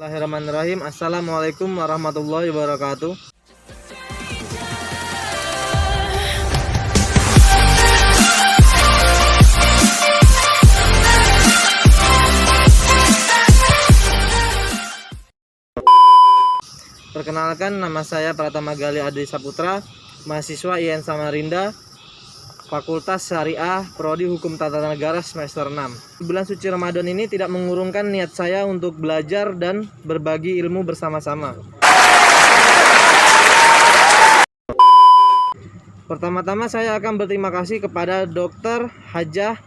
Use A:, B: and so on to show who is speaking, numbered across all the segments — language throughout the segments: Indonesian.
A: Bismillahirrahmanirrahim. Assalamualaikum warahmatullahi wabarakatuh. Perkenalkan, nama saya Pratama Gali Adi Saputra, mahasiswa IAIN Samarinda, Fakultas Syariah, Prodi Hukum Tata Negara semester 6. Di bulan suci Ramadan ini tidak mengurungkan niat saya untuk belajar dan berbagi ilmu bersama-sama. Pertama-tama saya akan berterima kasih kepada Dr. Hajah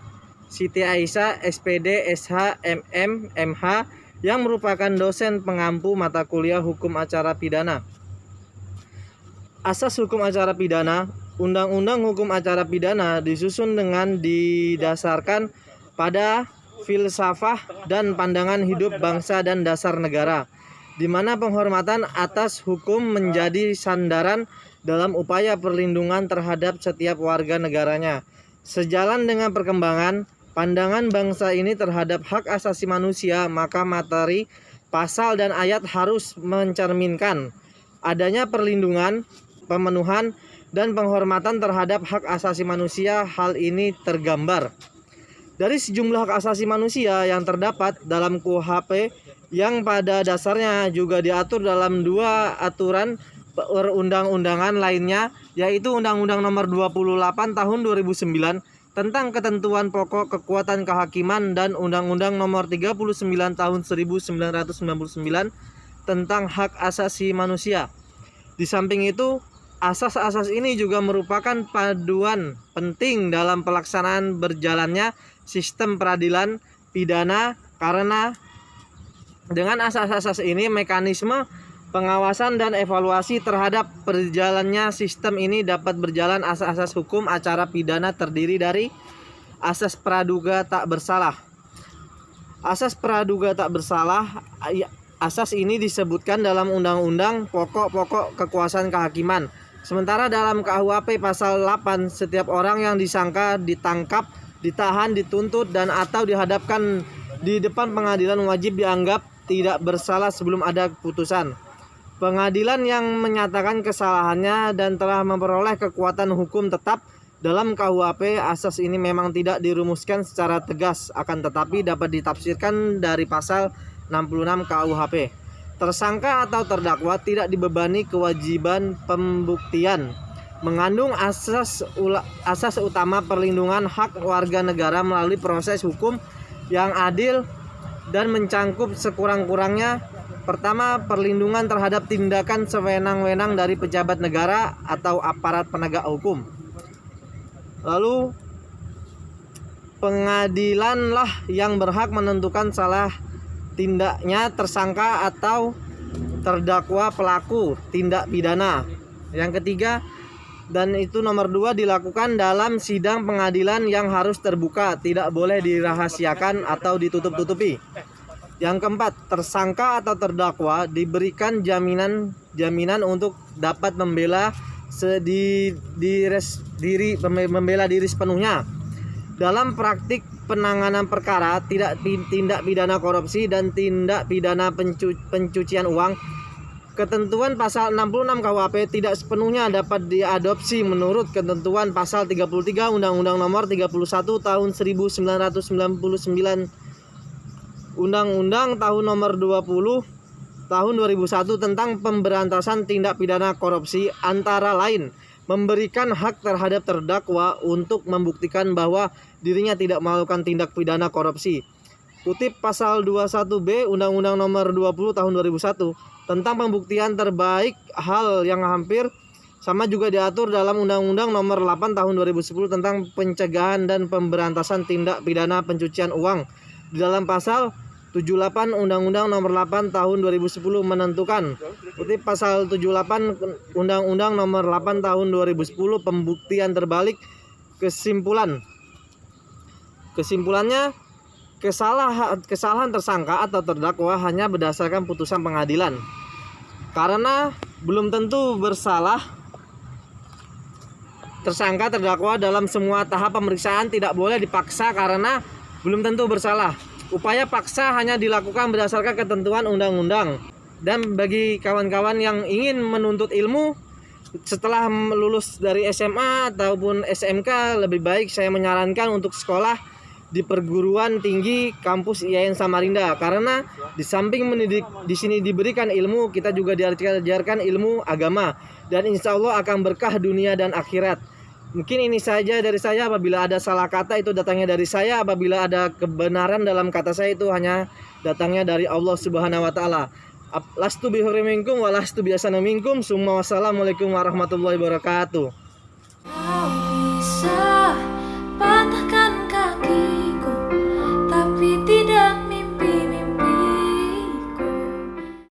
A: Siti Aisyah, SPD, SH, MM, MH, yang merupakan dosen pengampu mata kuliah Hukum Acara Pidana. Asas Hukum Acara Pidana, Undang-Undang Hukum Acara Pidana disusun dengan didasarkan pada filsafah dan pandangan hidup bangsa dan dasar negara, di mana penghormatan atas hukum menjadi sandaran dalam upaya perlindungan terhadap setiap warga negaranya. Sejalan dengan perkembangan pandangan bangsa ini terhadap hak asasi manusia, maka materi, pasal, dan ayat harus mencerminkan adanya perlindungan, pemenuhan, dan penghormatan terhadap hak asasi manusia. Hal ini tergambar dari sejumlah hak asasi manusia yang terdapat dalam KUHP, yang pada dasarnya juga diatur dalam dua aturan perundang-undangan lainnya, yaitu Undang-Undang Nomor 28 Tahun 2009 tentang ketentuan pokok kekuatan kehakiman dan Undang-Undang Nomor 39 Tahun 1999 tentang hak asasi manusia. Di samping itu, asas-asas ini juga merupakan paduan penting dalam pelaksanaan berjalannya sistem peradilan pidana, karena dengan asas-asas ini mekanisme pengawasan dan evaluasi terhadap perjalannya sistem ini dapat berjalan. Asas-asas hukum acara pidana terdiri dari asas praduga tak bersalah. Asas praduga tak bersalah, asas ini disebutkan dalam Undang-Undang Pokok-Pokok Kekuasaan Kehakiman. Sementara dalam KUHP pasal 8, setiap orang yang disangka, ditangkap, ditahan, dituntut, dan atau dihadapkan di depan pengadilan wajib dianggap tidak bersalah sebelum ada putusan pengadilan yang menyatakan kesalahannya dan telah memperoleh kekuatan hukum tetap. Dalam KUHP, asas ini memang tidak dirumuskan secara tegas, akan tetapi dapat ditafsirkan dari pasal 66 KUHP. Tersangka atau terdakwa tidak dibebani kewajiban pembuktian, mengandung asas utama perlindungan hak warga negara melalui proses hukum yang adil dan mencangkup sekurang-kurangnya: pertama, perlindungan terhadap tindakan sewenang-wenang dari pejabat negara atau aparat penegak hukum. Lalu, pengadilanlah yang berhak menentukan salah tindaknya tersangka atau terdakwa pelaku tindak pidana. Yang ketiga, dan itu nomor 2, dilakukan dalam sidang pengadilan yang harus terbuka, tidak boleh dirahasiakan atau ditutup-tutupi. Yang keempat, tersangka atau terdakwa diberikan jaminan untuk dapat membela diri sepenuhnya. Dalam praktik penanganan perkara tindak pidana korupsi dan tindak pidana pencucian uang, ketentuan pasal 66 KUHP tidak sepenuhnya dapat diadopsi menurut ketentuan pasal 33 Undang-Undang Nomor 31 Tahun 1999, Undang-Undang Tahun Nomor 20 Tahun 2001 tentang pemberantasan tindak pidana korupsi, antara lain memberikan hak terhadap terdakwa untuk membuktikan bahwa dirinya tidak melakukan tindak pidana korupsi. Kutip pasal 21B Undang-Undang Nomor 20 Tahun 2001 tentang pembuktian terbaik, hal yang hampir sama juga diatur dalam Undang-Undang Nomor 8 Tahun 2010 tentang pencegahan dan pemberantasan tindak pidana pencucian uang. Di dalam pasal 78 Undang-Undang Nomor 8 Tahun 2010 menentukan, kutip pasal 78 Undang-Undang Nomor 8 Tahun 2010, pembuktian terbalik. Kesimpulannya, kesalahan tersangka atau terdakwa hanya berdasarkan putusan pengadilan. Karena belum tentu bersalah, tersangka terdakwa dalam semua tahap pemeriksaan tidak boleh dipaksa karena belum tentu bersalah. Upaya paksa hanya dilakukan berdasarkan ketentuan undang-undang. Dan bagi kawan-kawan yang ingin menuntut ilmu setelah lulus dari SMA ataupun SMK, lebih baik saya menyarankan untuk sekolah di perguruan tinggi kampus IAIN Samarinda, karena di samping mendidik di sini diberikan ilmu, kita juga diajarkan ilmu agama, dan insya Allah akan berkah dunia dan akhirat. Mungkin ini saja dari saya. Apabila ada salah kata itu datangnya dari saya, apabila ada kebenaran dalam kata saya itu hanya datangnya dari Allah Subhanahu wa taala. Lastu bihuri minkum wa lastu biasana minkum. Wassalamualaikum warahmatullahi wabarakatuh.